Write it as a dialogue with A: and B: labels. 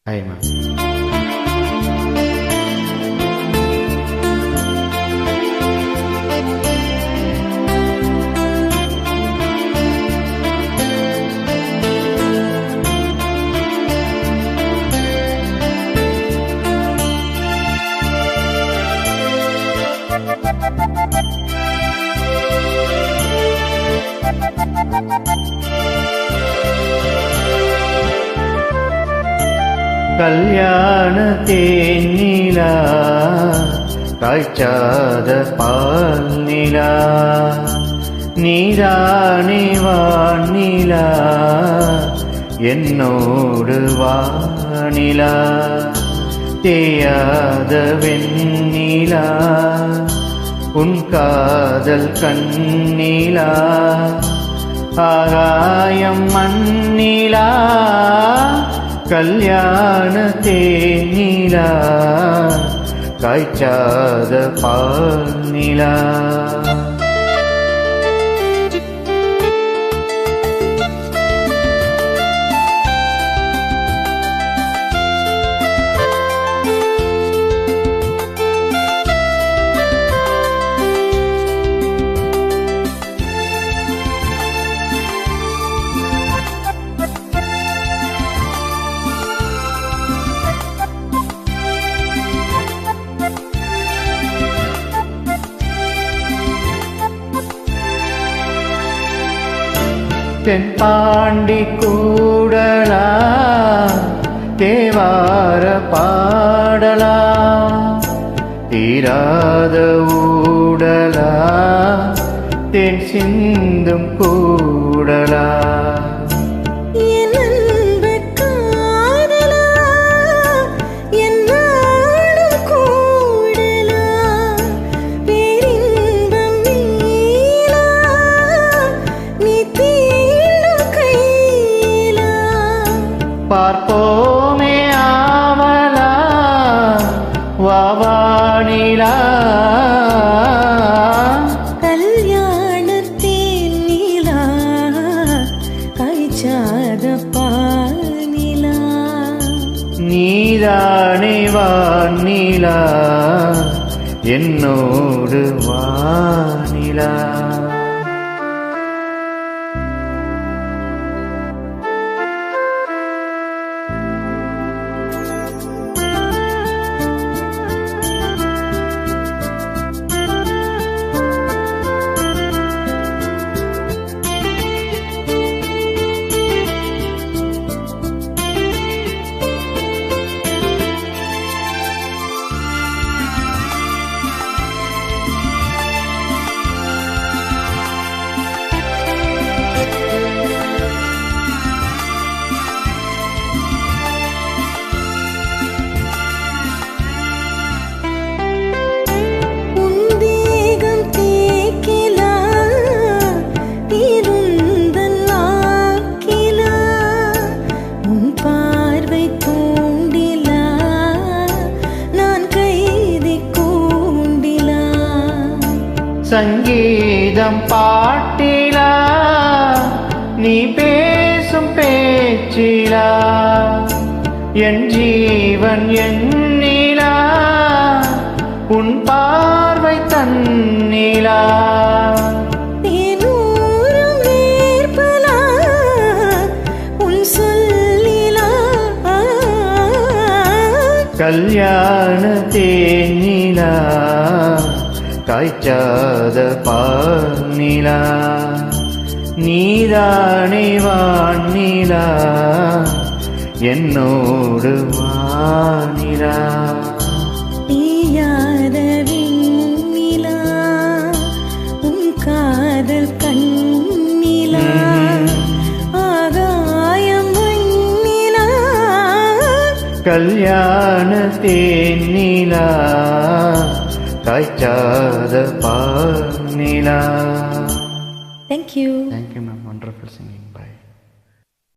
A: Ayman. கல்யாண தேனிலா காய்ச்சாத பால் நிலா நீராணி வானிலா என்னோடு வானிலா தேயாத வெண்ணிலா உன் காதல் கண்ணிலா ஆகாயம் மண்ணிலா கல்யாண தேனிலா காய்ச்சாத பால் நிலா தென்பாண்டி கூடலா தேவார பாடலா தீராத ஊடலா தென் சிந்தும் கூடலா பார்ப்போமே ஆவலா வாவானிலா
B: கல்யாணத்தில் நீலா காய்ச்சாத பானிலா
A: நீதானே வானிலா என்னோடு வானிலா சங்கீதம் பாட்டிலா நீ பேசும் பேச்சிலா என் ஜீவன் எண்ணிலா உன் பார்வை தன்னிலா கல்யாண தேனிலா காய்ச்சாத பால் நிலா நீதானே வானிலா என்னோடு வானிலா
B: நீயாத விண்ணிலா உன் காதல் கண்ணிலா ஆகாயம் மண்ணிலா
A: கல்யாண தேனிலா காய்ச்சாத பால் நிலா.
B: Thank you.
A: Thank you, ma'am.